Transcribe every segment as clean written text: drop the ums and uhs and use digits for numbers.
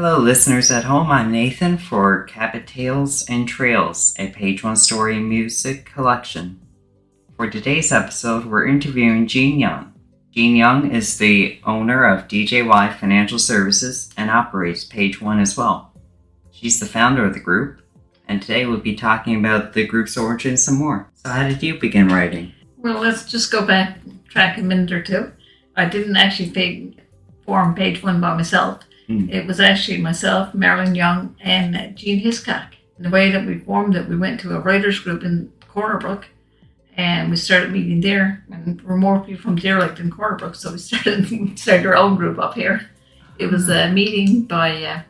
Hello, listeners at home. I'm Nathan for Cabot Tales and Trails, a page one story music collection. For today's episode, we're interviewing Jean Young. Jean Young is the owner of DJY Financial Services and operates Page One as well. She's the founder of the group, and today we'll be talking about the group's origin some more. So how did you begin writing? Well, let's just go back track a minute or two. I didn't actually form Page One by myself. It was actually myself, Marilyn Young, and Jean Hiscock. And the way that we formed it, we went to a writers group in Corner Brook, and we started meeting there. And we're more people from Derelict than Corner Brook, so we started our own group up here. It was a meeting by, I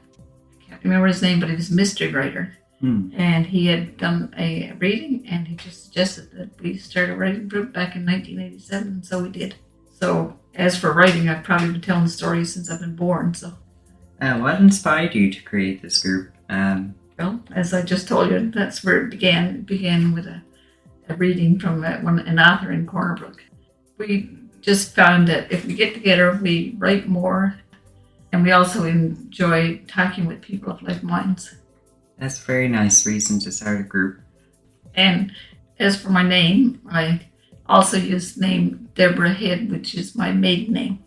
can't remember his name, but he was a mystery writer. And he had done a reading, and he just suggested that we start a writing group back in 1987, and so we did. So as for writing, I've probably been telling stories since I've been born, so. What inspired you to create this group? Well, as I just told you, that's where it began. It began with a reading from an author in Corner Brook. We just found that if we get together, we write more, and we also enjoy talking with people of like minds. That's a very nice reason to start a group. And as for my name, I also use the name Deborah Head, which is my maiden name.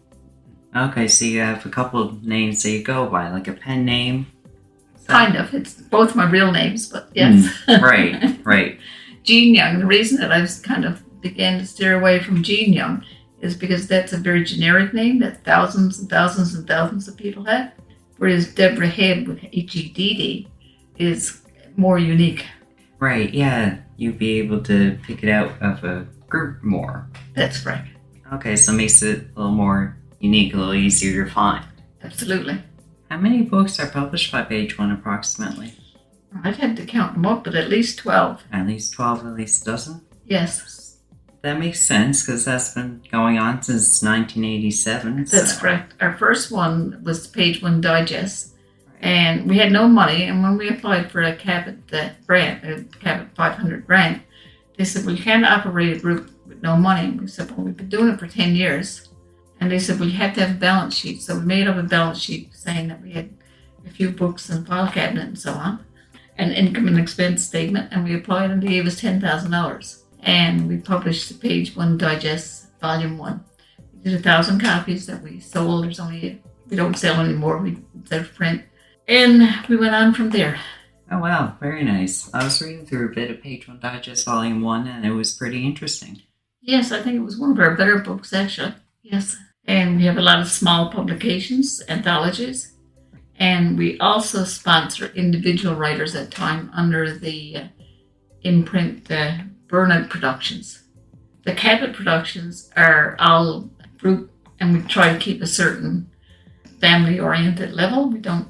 Okay, so you have a couple of names that you go by, like a pen name? Kind of. It's both my real names, but yes. Right. Jean Young, the reason that I kind of began to steer away from Jean Young is because that's a very generic name that thousands and thousands and thousands of people have, whereas Deborah Head with H-E-D-D is more unique. Right, yeah. You'd be able to pick it out of a group more. That's right. Okay, so it makes it a little more unique, a little easier to find. Absolutely. How many books are published by Page One approximately? I'd have to count them up, but at least 12. At least 12, at least a dozen? Yes. That makes sense, because that's been going on since 1987. That's correct. Our first one was Page One Digest, and we had no money, and when we applied for a Cabot grant, a Cabot 500 grant, they said, well, you can't operate a group with no money. We said, well, we've been doing it for 10 years. And they said, well, you have to have a balance sheet. So we made up a balance sheet saying that we had a few books and file cabinet and so on, an income and expense statement, and we applied and they gave us $10,000. And we published the Page One Digest, Volume 1. We did 1,000 copies that we sold. We don't sell anymore. We out of print. And we went on from there. Oh, wow. Very nice. I was reading through a bit of Page One Digest, Volume 1, and it was pretty interesting. Yes, I think it was one of our better books, actually. Yes. And we have a lot of small publications, anthologies, and we also sponsor individual writers at time under the imprint Burnout Productions. The Cabot Productions are all group, and we try to keep a certain family-oriented level. We don't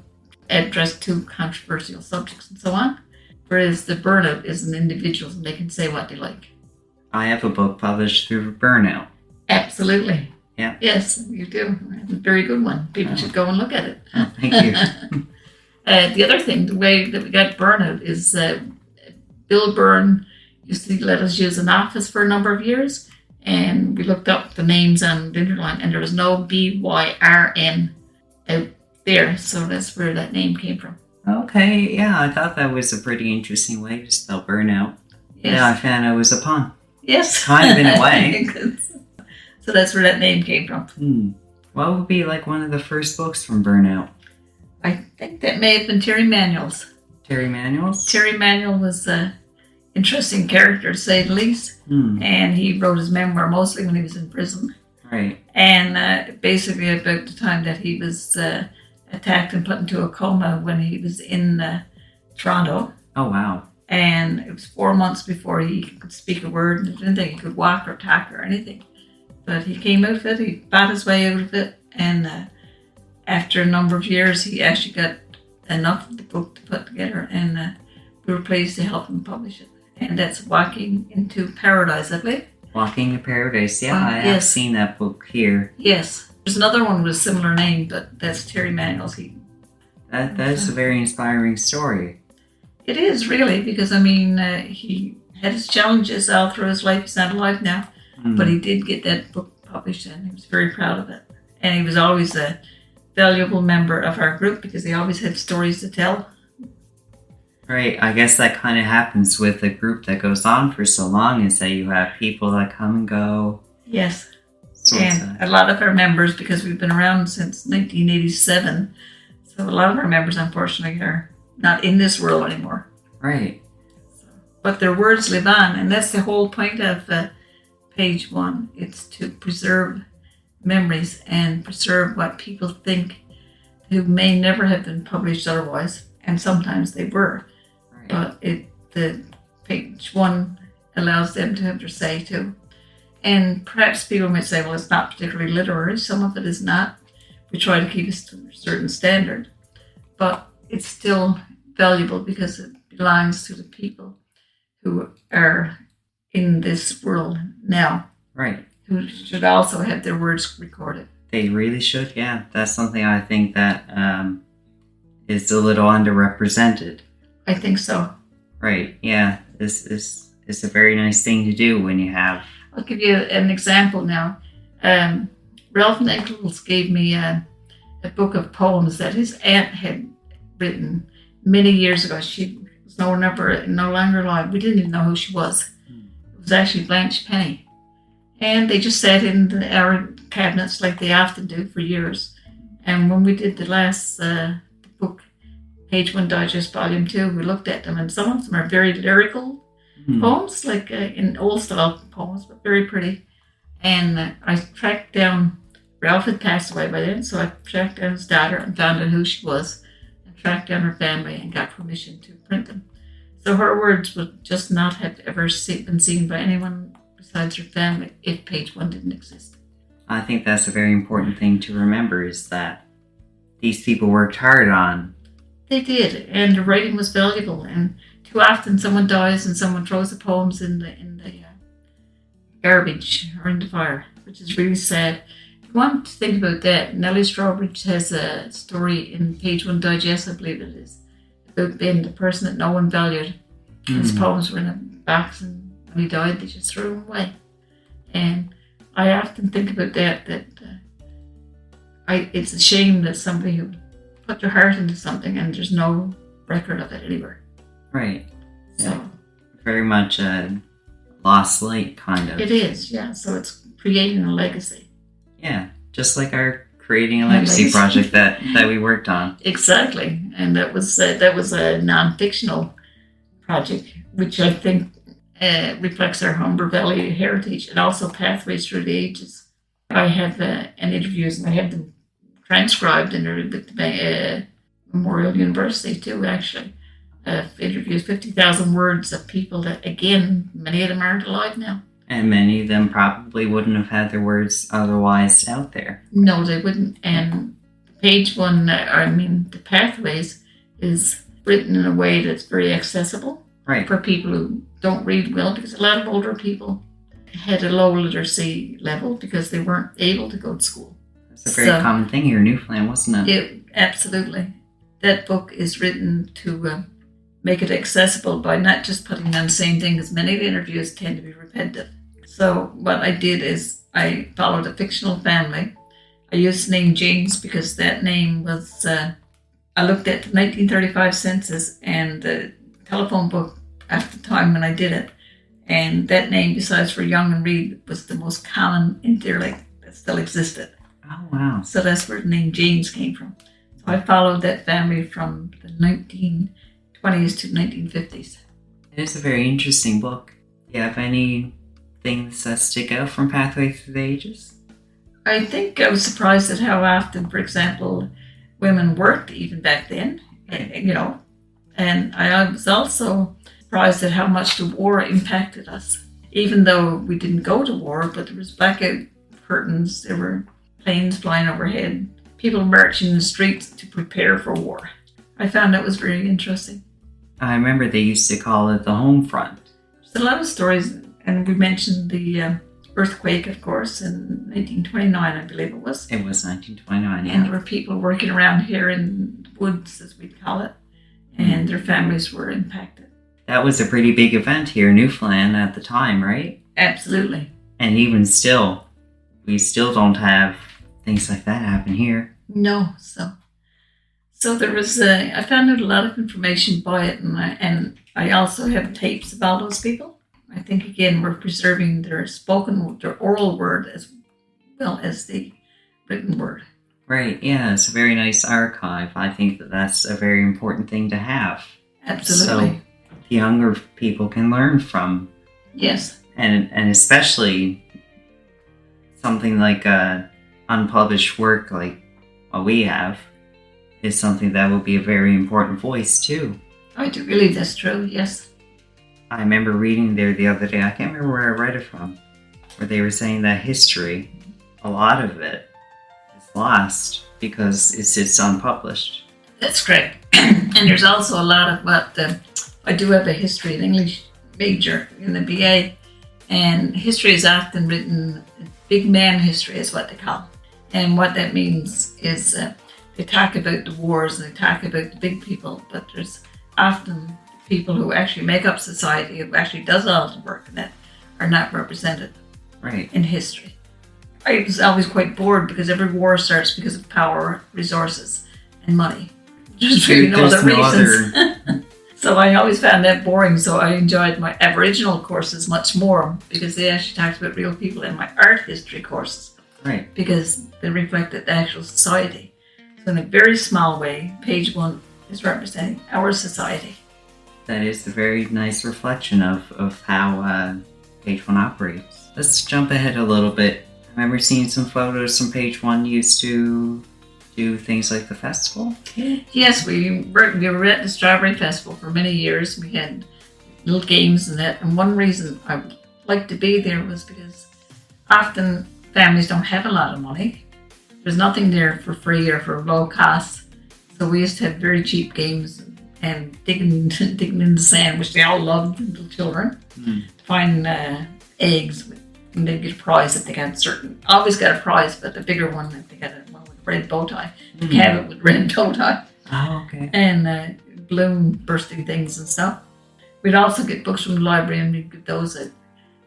address too controversial subjects and so on, whereas the Burnout is an individual, and they can say what they like. I have a book published through Burnout. Absolutely. Yeah. Yes, you do. It's a very good one. People should go and look at it. Oh, thank you. The other thing, the way that we got Burnout is Bill Byrne used to let us use an office for a number of years, and we looked up the names on the internet, and there was no B-Y-R-N out there, so that's where that name came from. Okay, yeah, I thought that was a pretty interesting way to spell Burnout. Yes. Yeah, I found it was a pun. Yes. Kind of in a way. So that's where that name came from. What would be like one of the first books from Burnout? I think that may have been Terry Manuel's. Terry Manuel's? Terry Manuel was an interesting character, to say the least. And he wrote his memoir mostly when he was in prison. Right. And basically about the time that he was attacked and put into a coma when he was in Toronto. Oh, wow. And it was 4 months before he could speak a word. He didn't think he could walk or talk or anything. But he came out of it, he fought his way out of it, and after a number of years, he actually got enough of the book to put together, and we were pleased to help him publish it. And that's Walking into Paradise, I believe. Walking in Paradise, yeah, I have yes. seen that book here. Yes. There's another one with a similar name, but that's Terry Manuel's. That's a very inspiring story. It is, really, because, he had his challenges all through his life. He's not alive now. But he did get that book published, and he was very proud of it. And he was always valuable member of our group because they always had stories to tell. Right. I guess that kind of happens with a group that goes on for so long, is that you have people that come and go. Yes. And a lot of our members, because we've been around since 1987, so a lot of our members, unfortunately, are not in this world anymore. Right. But their words live on, and that's the whole point of page 1. It's to preserve memories and preserve what people think who may never have been published otherwise, and sometimes they were. Right. But the page 1 allows them to have their say too. And perhaps people might say, well, it's not particularly literary. Some of it is not. We try to keep it to a certain standard. But it's still valuable because it belongs to the people who are in this world now. Right. Who should also have their words recorded. They really should, yeah. That's something I think that is a little underrepresented. I think so. Right, yeah. This is a very nice thing to do when you have... I'll give you an example now. Ralph Nichols gave me a book of poems that his aunt had written many years ago. She was no longer alive. We didn't even know who she was. It was actually Blanche Penny. And they just sat in our cabinets like they often do for years. And when we did the last book, Page 1 Digest Volume 2, we looked at them, and some of them are very lyrical poems, like in old style poems, but very pretty. And I tracked down, Ralph had passed away by then, so I tracked down his daughter and found out who she was, and tracked down her family and got permission to print them. So her words would just not have ever been seen by anyone besides her family if Page 1 didn't exist. I think that's a very important thing to remember, is that these people worked hard on. They did, and the writing was valuable, and too often someone dies and someone throws the poems in the garbage or in the fire, which is really sad. If you want to think about that, Nellie Strawbridge has a story in Page 1 Digest, I believe it is, about Ben, the person that no one valued. His poems were in a box, and when he died, they just threw them away. And I often think about that it's a shame that somebody who put their heart into something and there's no record of it anywhere. Right. So yeah. Very much a lost light, kind of. It is, yeah. So it's creating a legacy. Yeah, just like our creating a legacy project that we worked on. Exactly, and that was a non-fictional project, which I think reflects our Humber Valley heritage and also pathways through the ages. I have interviews, and I have them transcribed in the Memorial University too, actually. Interviews 50,000 words of people that, again, many of them aren't alive now. And many of them probably wouldn't have had their words otherwise out there. No, they wouldn't. And Page 1, the Pathways, is written in a way that's very accessible. Right. For people who don't read well, because a lot of older people had a low literacy level because they weren't able to go to school. That's a very common thing here in Newfoundland, wasn't it? Absolutely. That book is written to make it accessible by not just putting on the same thing, because many of the interviews tend to be repetitive. So what I did is I followed a fictional family. I used the name James because that name was, I looked at the 1935 census and the telephone book at the time when I did it. And that name, besides for Young and Reed, was the most common interlink that still existed. Oh, wow. So that's where the name James came from. So I followed that family from the 1920s to 1950s. It is a very interesting book. Do you have any things that stick out from Pathway Through the Ages? I think I was surprised at how often, for example, women worked even back then, and I was also surprised at how much the war impacted us. Even though we didn't go to war, but there was blackout curtains, there were planes flying overhead, people marching in the streets to prepare for war. I found that was very interesting. I remember they used to call it the home front. There's a lot of stories, and we mentioned the earthquake, of course, in 1929, I believe it was. It was 1929, yeah. And there were people working around here in the woods, as we call it, and their families were impacted. That was a pretty big event here in Newfoundland at the time, right? Absolutely. And even still, we still don't have things like that happen here. No, so there was. I found out a lot of information by it, and I also have tapes of all those people. I think again we're preserving their oral word as well as the written word. Right, yeah, it's a very nice archive. I think that's a very important thing to have. Absolutely. So the younger people can learn from. Yes. And especially something like unpublished work like what we have is something that will be a very important voice too. I do believe that's true, yes. I remember reading there the other day, I can't remember where I read it from, where they were saying that history, a lot of it is lost because it's unpublished. That's correct. And there's also a lot of I do have a history and English major in the BA, and history is often written, big man history is what they call it. And what that means is they talk about the wars and they talk about the big people, but there's often people who actually make up society, who actually does all the work, and that are not represented in history. I was always quite bored because every war starts because of power, resources, and money. There's really no other reasons. So I always found that boring, so I enjoyed my Aboriginal courses much more because they actually talked about real people, in my art history courses. Right. Because they reflected the actual society. So in a very small way, page 1 is representing our society. That is a very nice reflection of how page 1 operates. Let's jump ahead a little bit. I remember seeing some photos from page 1 used to do things like the festival. Yes, we were at the Strawberry Festival for many years. We had little games and that. And one reason I would like to be there was because often families don't have a lot of money. There's nothing there for free or for low cost. So we used to have very cheap games and digging in the sand, which they all loved, little children. Find eggs, and they'd get a prize if they got always got a prize, but the bigger one, if they got one with red bow tie, the cabin with red bow tie. Oh, okay. And balloon bursting things and stuff. We'd also get books from the library and we'd get those out.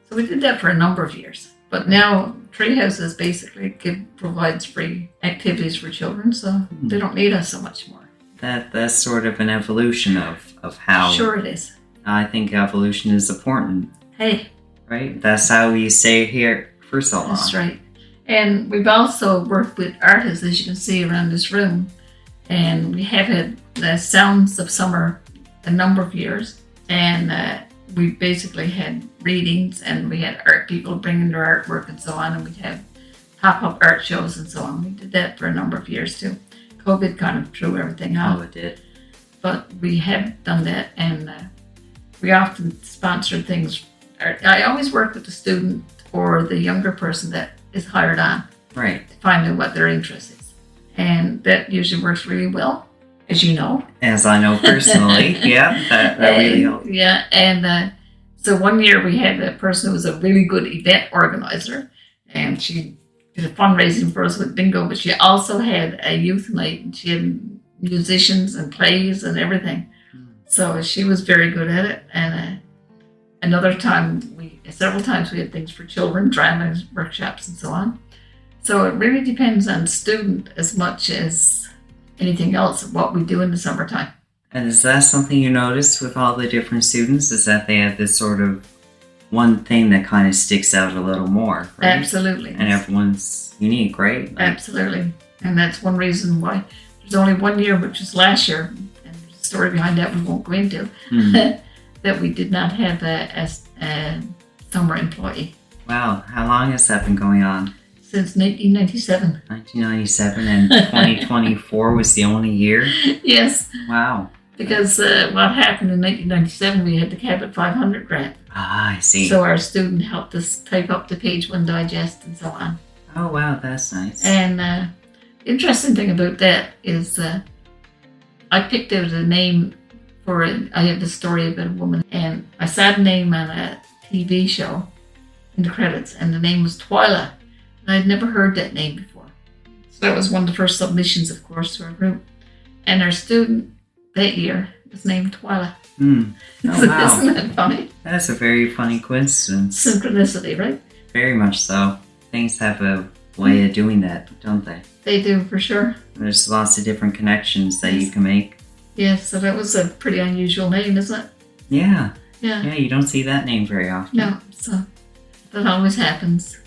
So we did that for a number of years. But now Treehouses basically provides free activities for children, so they don't need us so much more. That's sort of an evolution of how... Sure it is. I think evolution is important. Hey. Right? That's how we stay here for so long. That's right. And we've also worked with artists, as you can see around this room. And we have had the Sounds of Summer a number of years. And we basically had readings and we had art people bringing their artwork and so on. And we'd have pop-up art shows and so on. We did that for a number of years too. COVID kind of threw everything out. Oh, it did. But we have done that, and we often sponsor things. I always work with the student or the younger person that is hired on. Right. To find out what their interest is. And that usually works really well, as you know. As I know personally. Yeah, that really helps. Yeah, and so one year we had a person who was a really good event organizer, and she did a fundraising for us with bingo, but she also had a youth night, and she had musicians and plays and everything. So she was very good at it. And several times we had things for children, drama workshops and so on. So it really depends on the student as much as anything else, what we do in the summertime. And is that something you notice with all the different students, is that they have this sort of one thing that kind of sticks out a little more, right? Absolutely. And everyone's unique, right? Absolutely. And that's one reason why there's only 1 year, which was last year, and there's a story behind that we won't go into, that we did not have a summer employee. Wow. How long has that been going on? Since 1997. 1997, and 2024 was the only year? Yes. Wow. Because what happened in 1997, we had the Cabot 500 grant. Ah, I see. So our student helped us type up the page 1 digest and so on. Oh, wow, that's nice. And the interesting thing about that is I picked out a name for it. I have this story about a woman, and I saw the name on a TV show in the credits, and the name was Twyla. And I'd never heard that name before. So that was one of the first submissions, of course, to our group. And our student that year was named Twyla. Oh, wow. Isn't that funny? That's a very funny coincidence. Synchronicity, right? Very much so. Things have a way of doing that, don't they? They do, for sure. There's lots of different connections that you can make. Yes, so that was a pretty unusual name, isn't it? Yeah. Yeah. Yeah, you don't see that name very often. No, so that always happens.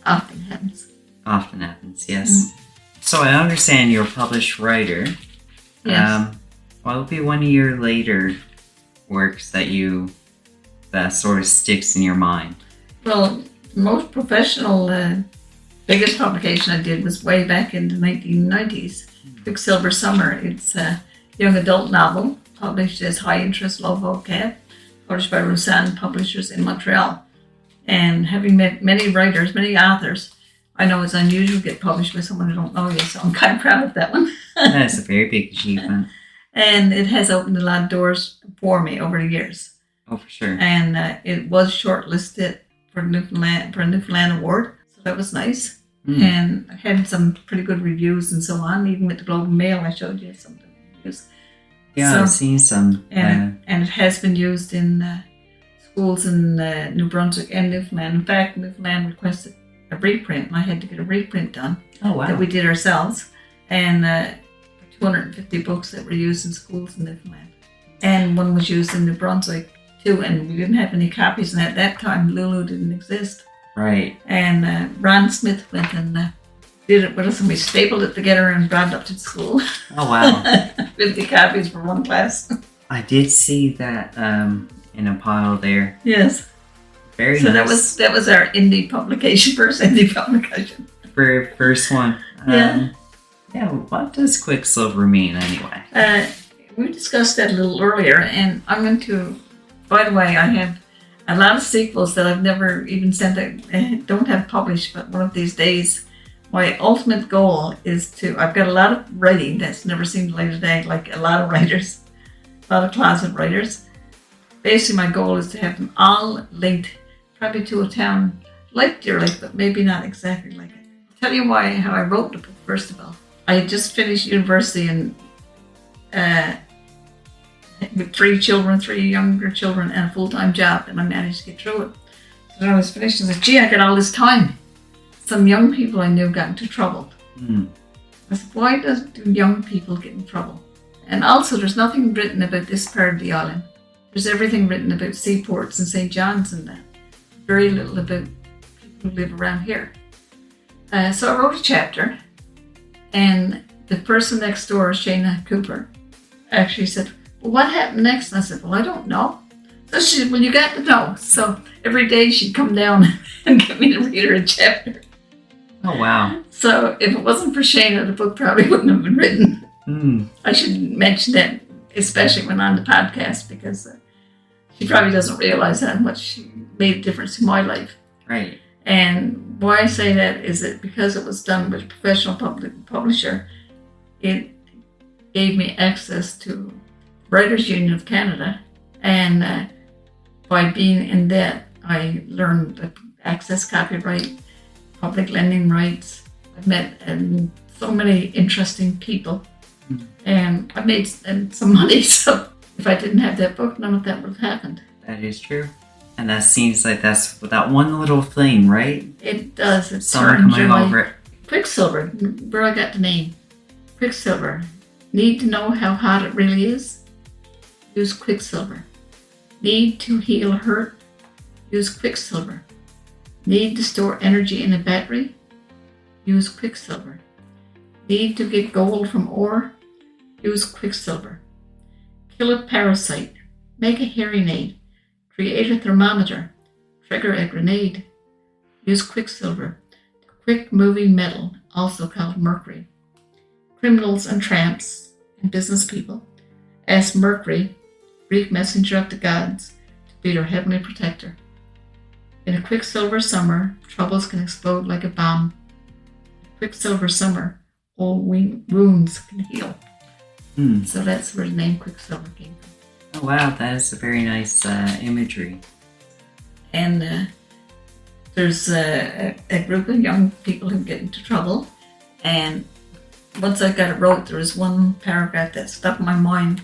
Often happens. Often happens, yes. So I understand you're a published writer. Yes. What would be one of your later works that sort of sticks in your mind? Well, the most professional, biggest publication I did was way back in the 1990s, Quicksilver Summer. It's a young adult novel published as High Interest Lebo Cat, published by Roussan Publishers in Montreal. And having met many writers, many authors, I know it's unusual to get published by someone who don't know you, so I'm kind of proud of that one. That's a very big achievement. And it has opened a lot of doors for me over the years. Oh, for sure. And it was shortlisted for a Newfoundland Award, so that was nice. And I had some pretty good reviews and so on. Even with the Globe and Mail, I showed you some reviews. Yeah, so, I've seen some. And it has been used in schools in New Brunswick and Newfoundland. In fact, Newfoundland requested a reprint, and I had to get a reprint done. Oh, wow. That we did ourselves. And 250 books that were used in schools in Newfoundland. And one was used in New Brunswick too, and we didn't have any copies. And at that time, Lulu didn't exist. Right. And Ron Smith went and did it with us, and we stapled it together and brought it up to school. Oh, wow. 50 copies for one class. I did see that in a pile there. Yes. Very so nice. that was our indie publication, first indie publication. First one. Yeah. Yeah, what does Quicksilver mean anyway? We discussed that a little earlier, and I'm going to, by the way, I have a lot of sequels that I've never even sent out, don't have published, but one of these days, my ultimate goal is I've got a lot of writing that's never seen the light of day, like a lot of writers, a lot of closet writers. Basically, my goal is to have them all linked, probably to a town like Deer Lake, but maybe not exactly like it. I'll tell you how I wrote the book, first of all. I had just finished university and with 3 younger children, and a full-time job, and I managed to get through it. So when I was finished, I said, gee, I got all this time. Some young people I knew got into trouble. I said, why do young people get in trouble? And also, there's nothing written about this part of the island. There's everything written about seaports and St. John's and that. Very little about people who live around here. So I wrote a chapter, and the person next door, Shayna Cooper, actually said, well, what happened next? And I said, well, I don't know. So she said, well, you got to know. So every day she'd come down and get me to read her a chapter. Oh, wow. So if it wasn't for Shayna, the book probably wouldn't have been written. I should mention that, especially when on the podcast, because she probably doesn't realize how much she made a difference in my life. Right. And why I say that is that because it was done with a professional publisher, it gave me access to Writers Union of Canada, and by being in that, I learned to access copyright, public lending rights. I've met so many interesting people, and I made some money. So if I didn't have that book, none of that would have happened. That is true. And that seems like that's that one little thing, right? It does. It's summer coming over it. Quicksilver, where I got the name. Quicksilver. Need to know how hot it really is? Use Quicksilver. Need to heal hurt? Use Quicksilver. Need to store energy in a battery? Use Quicksilver. Need to get gold from ore? Use Quicksilver. Kill a parasite. Make a hearing aid. Create a thermometer. Trigger a grenade. Use Quicksilver. Quick-moving metal, also called mercury. Criminals and tramps and business people ask Mercury, Greek messenger of the gods, to be their heavenly protector. In a Quicksilver summer, troubles can explode like a bomb. Quicksilver summer, old wounds can heal. So that's where the name Quicksilver came from. Oh, wow, that is a very nice imagery. And there's a group of young people who get into trouble, and once I got it wrote, there was one paragraph that stuck in my mind,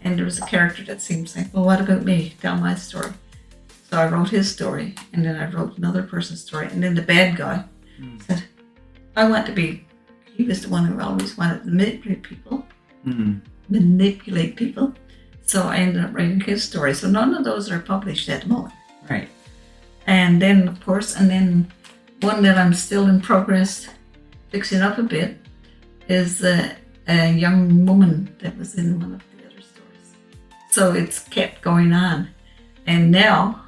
and there was a character that seemed to say, well, what about me? Tell my story. So I wrote his story, and then I wrote another person's story, and then the bad guy said, I want to be. He was the one who always wanted to manipulate people. Mm. Manipulate people. So I ended up writing his story. So none of those are published at the moment. Right. And then, of course, one that I'm still in progress fixing up a bit is a young woman that was in one of the other stories. So it's kept going on. And now,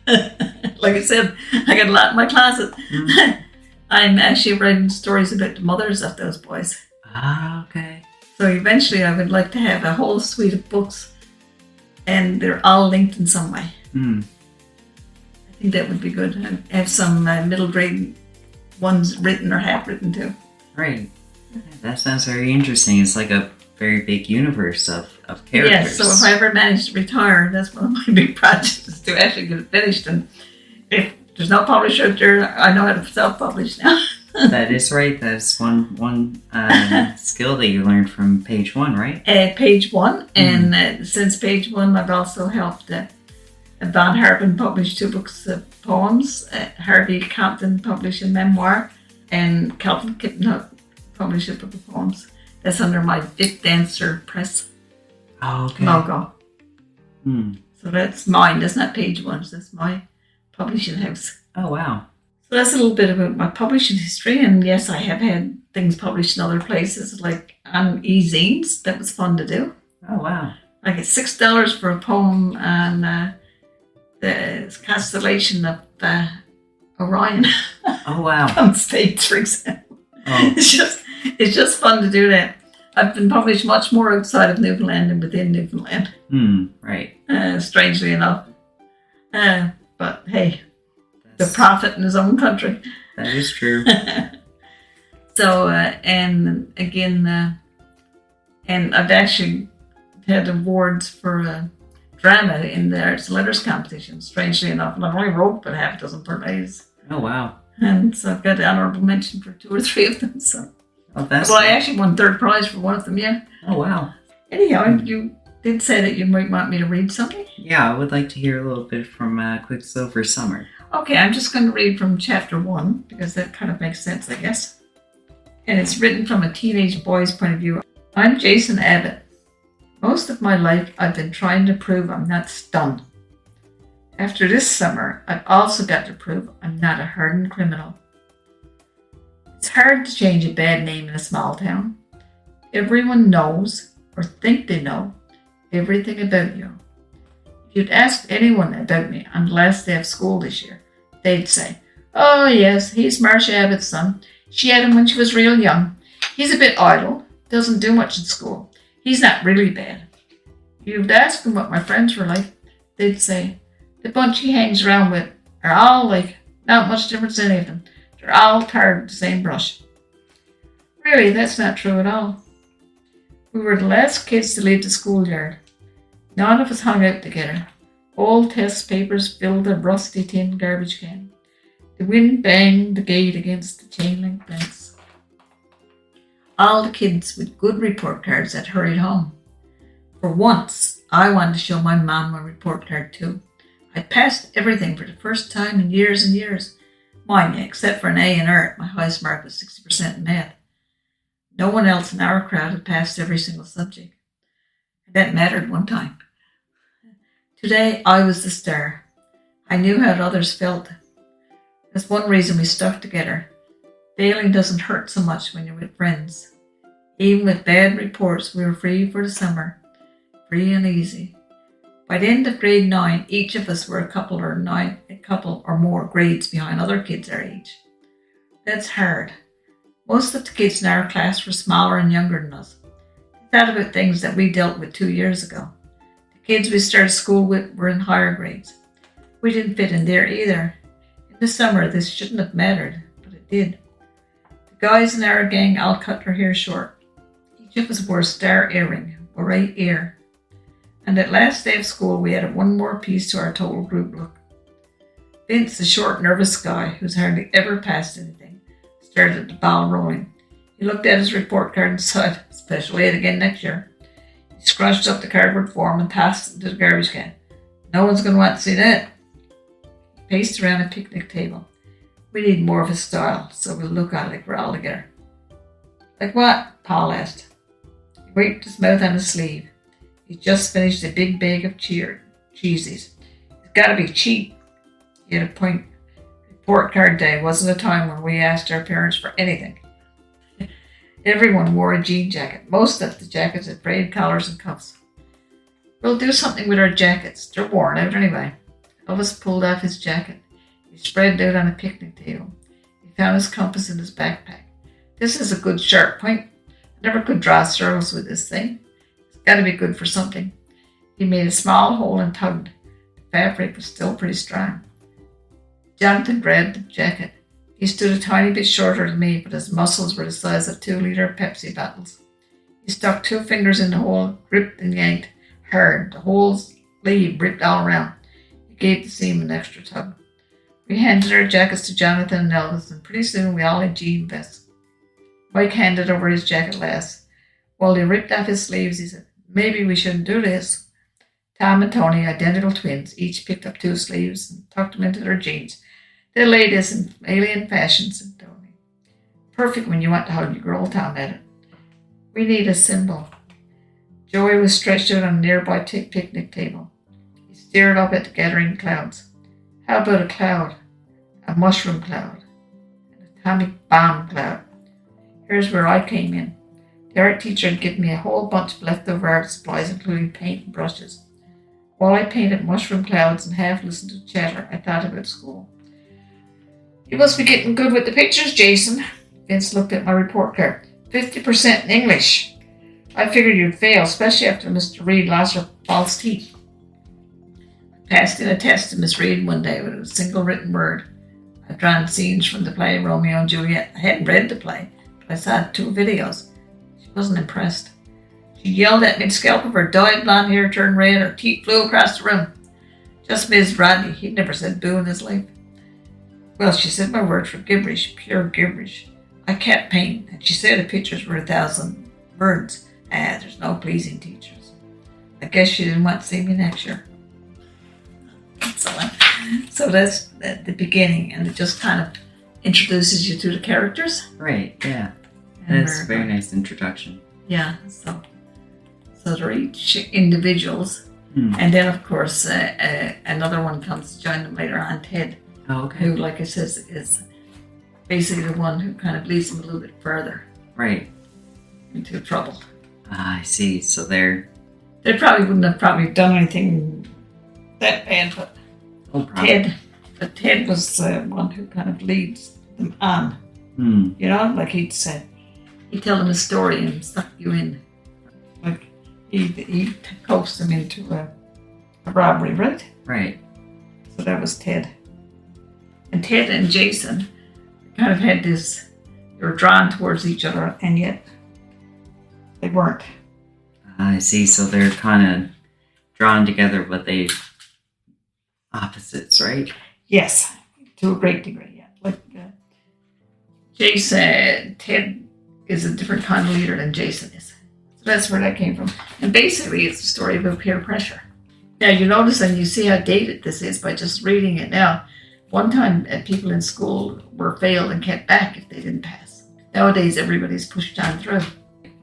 like I said, I got a lot in my closet. Mm. I'm actually writing stories about the mothers of those boys. Ah, okay. So eventually I would like to have a whole suite of books and they're all linked in some way. Mm. I think that would be good. And have some middle grade ones written or half written too. Right. That sounds very interesting. It's like a very big universe of characters. Yes, so if I ever manage to retire, that's one of my big projects is to actually get it finished. And if there's no publisher out there, I know how to self-publish now. That is right. That's one skill that you learned from page one, right? Page one. And since page one, I've also helped Van Harpen publish 2 books of poems. Harvey Compton publish a memoir. And Calvin Kipnut publish a book of poems. That's under my Vic Dancer Press logo. Hmm. So that's mine. That's not page one. That's my publishing house. Oh, wow. So that's a little bit about my publishing history. And yes, I have had things published in other places, like on e-zines. That was fun to do. Oh, wow. I get $6 for a poem on the constellation of Orion. Oh, wow. On States, for example. Oh. It's just fun to do that. I've been published much more outside of Newfoundland than within Newfoundland. Right. Strangely enough. But hey, the prophet in his own country. That is true. So, and again, and I've actually had awards for drama in the Arts and Letters competition, strangely enough. And I've only wrote about half a dozen per days. Oh, wow. And so I've got an honorable mention for 2 or 3 of them. So. Oh, that's I actually won 3rd prize for one of them, yeah. Oh, wow. Anyhow, you did say that you might want me to read something. Yeah, I would like to hear a little bit from Quicksilver Summer. Okay, I'm just going to read from chapter 1, because that kind of makes sense, I guess. And it's written from a teenage boy's point of view. I'm Jason Abbott. Most of my life, I've been trying to prove I'm not stunned. After this summer, I've also got to prove I'm not a hardened criminal. It's hard to change a bad name in a small town. Everyone knows, or think they know, everything about you. If you'd asked anyone about me on the last day of school this year, they'd say, oh yes, he's Marcia Abbott's son. She had him when she was real young. He's a bit idle, doesn't do much in school. He's not really bad. If you'd asked them what my friends were like, they'd say, the bunch he hangs around with are all like, not much difference in any of them. They're all tarred with the same brush. Really, that's not true at all. We were the last kids to leave the schoolyard. None of us hung out together. Old test papers filled a rusty tin garbage can. The wind banged the gate against the chain link fence. All the kids with good report cards had hurried home. For once, I wanted to show my mom my report card too. I passed everything for the first time in years and years. Mind you, except for an A in art, my highest mark was 60% in math. No one else in our crowd had passed every single subject. That mattered one time. Today, I was the star. I knew how others felt. That's one reason we stuck together. Failing doesn't hurt so much when you're with friends. Even with bad reports, we were free for the summer. Free and easy. By the end of grade 9, each of us were a couple or more grades behind other kids our age. That's hard. Most of the kids in our class were smaller and younger than us. They thought about things that we dealt with 2 years ago. The kids we started school with were in higher grades. We didn't fit in there either. In the summer, this shouldn't have mattered, but it did. The guys in our gang all cut their hair short. Each of us wore a star earring, or right ear. And at last day of school, we added one more piece to our total group look. Vince, the short, nervous guy who's hardly ever passed anything, started the ball rolling. He looked at his report card and said, special aid again next year. He scrunched up the cardboard form and tossed it into the garbage can. No one's going to want to see that. He paced around a picnic table. We need more of his style, so we'll look at it like we're all together. Like what? Paul asked. He wiped his mouth on his sleeve. He just finished a big bag of cheesies. It's got to be cheap. He had a point. Report card day wasn't a time when we asked our parents for anything. Everyone wore a jean jacket. Most of the jackets had frayed collars and cuffs. We'll do something with our jackets. They're worn out anyway. Elvis pulled off his jacket. He spread it out on a picnic table. He found his compass in his backpack. This is a good sharp point. I never could draw circles with this thing. It's got to be good for something. He made a small hole and tugged. The fabric was still pretty strong. Jonathan grabbed the jacket. He stood a tiny bit shorter than me, but his muscles were the size of 2-liter Pepsi bottles. He stuck 2 fingers in the hole, gripped and yanked hard. The whole sleeve ripped all around. He gave the seam an extra tug. We handed our jackets to Jonathan and Elvis, and pretty soon we all had jean vests. Mike handed over his jacket last. While he ripped off his sleeves, he said, maybe we shouldn't do this. Tom and Tony, identical twins, each picked up 2 sleeves and tucked them into their jeans. They laid this in alien fashion, said Tony. Perfect when you want to hug your girl, Tom added. We need a symbol. Joey was stretched out on a nearby picnic table. He stared up at the gathering clouds. How about a cloud? A mushroom cloud. An atomic bomb cloud. Here's where I came in. The art teacher had given me a whole bunch of leftover art supplies, including paint and brushes. While I painted mushroom clouds and half listened to chatter, I thought about school. You must be getting good with the pictures, Jason. Vince looked at my report card. 50% in English. I figured you'd fail, especially after Mr. Reed lost her false teeth. I passed in a test to Miss Reed one day with a single written word. I'd drawn scenes from the play Romeo and Juliet. I hadn't read the play, but I saw 2 videos. She wasn't impressed. She yelled at me, the scalp of her dyed blonde hair turned red, her teeth flew across the room. Just missed Rodney. He'd never said boo in his life. Well, she said my words were gibberish, pure gibberish. I kept painting, and she said the pictures were 1,000 words. There's no pleasing teachers. I guess she didn't want to see me next year. So that's at the beginning, and it just kind of introduces you to the characters. Right, yeah. That's a very nice introduction. Yeah, so they're each individuals. And then, of course, another one comes to join them later on, Ted. Oh, okay. Who, like I says, is basically the one who kind of leads them a little bit further. Right. Into trouble. I see. So they probably wouldn't have done anything that bad, but Ted was the one who kind of leads them on. You know, like he'd tell them a story and suck you in. Like he coaxed them into a robbery, right? Right. So that was Ted. And Ted and Jason kind of had this, they were drawn towards each other, and yet they weren't. I see. So they're kind of drawn together, but they opposites, right? Yes, to a great degree, yeah. Like Ted is a different kind of leader than Jason is. So that's where that came from. And basically, it's a story about peer pressure. Now, you notice and you see how dated this is by just reading it now. One time, people in school were failed and kept back if they didn't pass. Nowadays, everybody's pushed on through.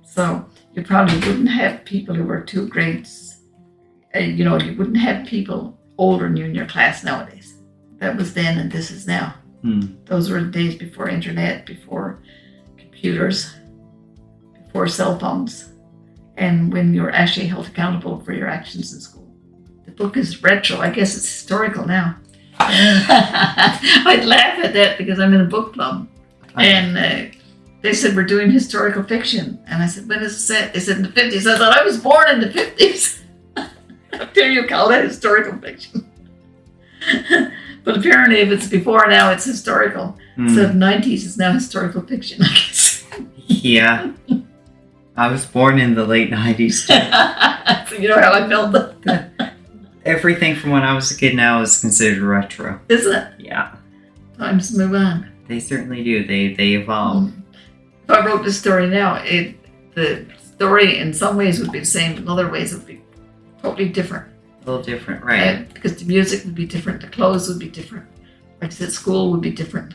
So you probably wouldn't have people who were 2 grades. You wouldn't have people older than you in your class nowadays. That was then and this is now. Those were the days before internet, before computers, before cell phones, and when you were actually held accountable for your actions in school. The book is retro. I guess it's historical now. I'd laugh at that because I'm in a book club. And they said, we're doing historical fiction. And I said, when is it set? They said, in the 50s. I thought, I was born in the 50s. How dare you call that historical fiction? But apparently if it's before now, it's historical. So the 90s is now historical fiction, I guess. Yeah. I was born in the late 90s too. So you know how I felt. Everything from when I was a kid now is considered retro. Is it? Yeah. Times move on. They certainly do. They evolve. If I wrote this story now, the story in some ways would be the same, but in other ways it would be totally different. A little different, right? Because the music would be different, the clothes would be different. Like I said, school would be different.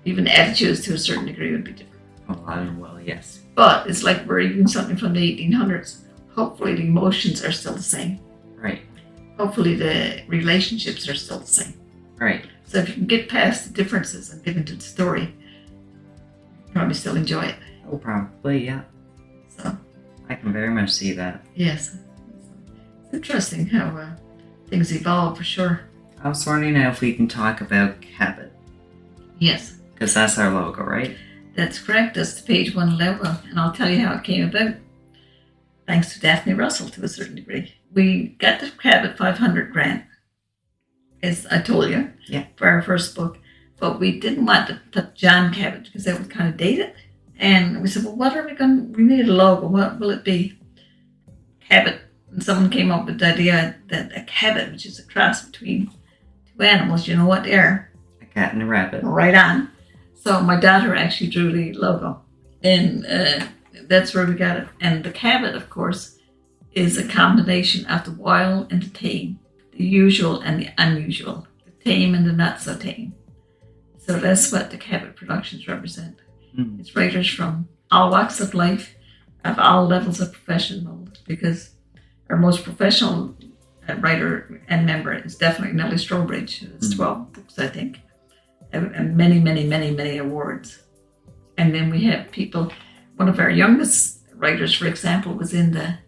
Even attitudes to a certain degree would be different. Oh, I don't well, yes. But it's like we're reading something from the 1800s. Hopefully the emotions are still the same. Right. Hopefully the relationships are still the same. Right. So if you can get past the differences and get into the story, you probably still enjoy it. Oh, probably, yeah. So I can very much see that. yes, it's interesting how things evolve for sure. I was wondering now if we can talk about Cabot, Yes, because that's our logo, right? that's correct. That's the page 1 logo, and I'll tell you how it came about. Thanks to Daphne Russell to a certain degree. We got the Cabot 500 grant, as I told you, Yeah. for our first book, but we didn't want to put John Cabot because that would kind of date it. And we said, well, what are we going to, we need a logo. What will it be? Cabot. And someone came up with the idea that a cabot, which is a cross between two animals, you know what they are? A cat and a rabbit. Right on. So my daughter actually drew the logo. And that's where we got it. And the cabot, of course, is a combination of the wild and the tame. The usual and the unusual. The tame and the not so tame. So that's what the Cabot Productions represent. Mm. It's writers from all walks of life, of all levels of professional, because our most professional writer and member is definitely Nellie Strobridge. It's 12 books, I think, and many, many, many, many awards. And then we have people, one of our youngest writers, for example, was in the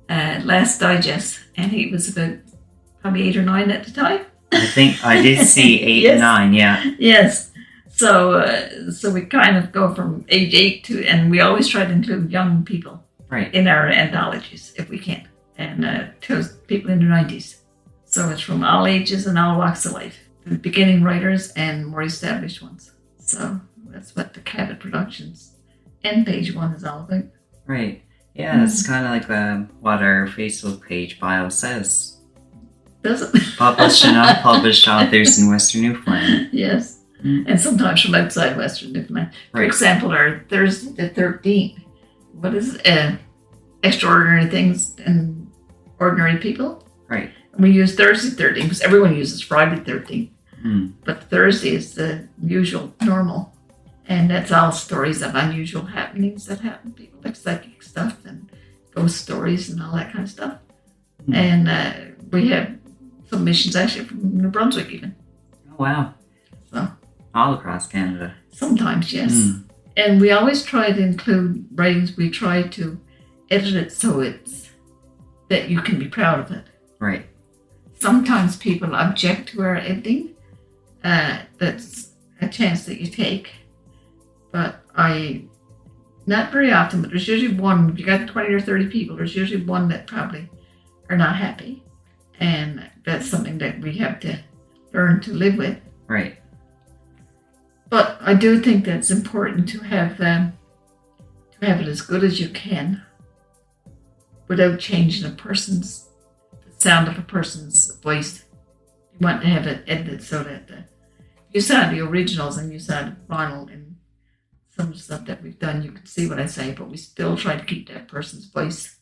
last digest, and he was about probably 8 or 9 at the time. I think I did see 8 Yes. and 9, yeah. Yes. So we kind of go from age 8 to, and we always try to include young people Right. in our anthologies if we can, and to people in their 90s. So it's from all ages and all walks of life, the beginning writers and more established ones. So that's what the Cabot Productions and page 1 is all about. Right. Yeah, it's kind of like what our Facebook page bio says. Does it? Published and unpublished authors in Western Newfoundland. Yes. Mm. And sometimes from outside Western Newfoundland. For Right. example, our Thursday the 13th. What is it? Extraordinary Things and Ordinary People. Right. And we use Thursday 13th because everyone uses Friday 13th. Mm. But Thursday is the usual, normal. And that's all stories of unusual happenings that happen to people, like psychic stuff and ghost stories and all that kind of stuff. Mm. And we have submissions actually from New Brunswick even. Oh, wow. So All across Canada. sometimes, yes. Mm. And we always try to include writings. We try to edit it so it's that you can be proud of it. Right. Sometimes people object to our editing. That's a chance that you take. But not very often, but there's usually one. If you got 20 or 30 people, there's usually one that probably are not happy. And that's something that we have to learn to live with. Right. But I do think that it's important to have it as good as you can without changing the sound of a person's voice. You want to have it edited so that you saw the originals and you saw the vinyl and some of the stuff that we've done, you can see what I say, but we still try to keep that person's voice.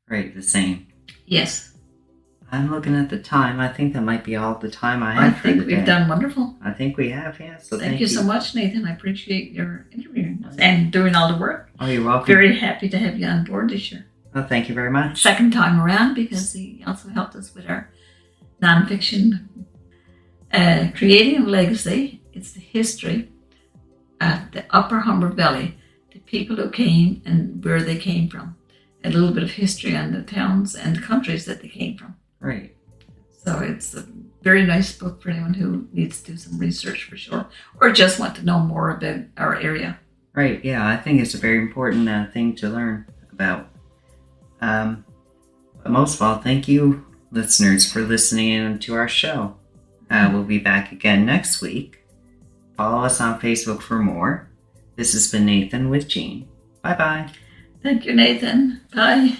Right, the same. Yes. I'm looking at the time. I think that might be all the time I I have for think today. we've done wonderful. I think we have, yeah. So Thank you so much, Nathan. I appreciate your interviewing us and doing all the work. Oh, you're welcome. Very happy to have you on board this year. Oh, thank you very much. Second time around, because he also helped us with our nonfiction creating a legacy. It's the history of the Upper Humber Valley, the people who came and where they came from, a little bit of history on the towns and the countries that they came from. Right. So it's a very nice book for anyone who needs to do some research for sure, or just want to know more about our area. Right, yeah. I think it's a very important thing to learn about. But most of all, thank you, listeners, for listening in to our show. We'll be back again next week. Follow us on Facebook for more. This has been Nathan with Jean. Bye-bye. Thank you, Nathan. Bye.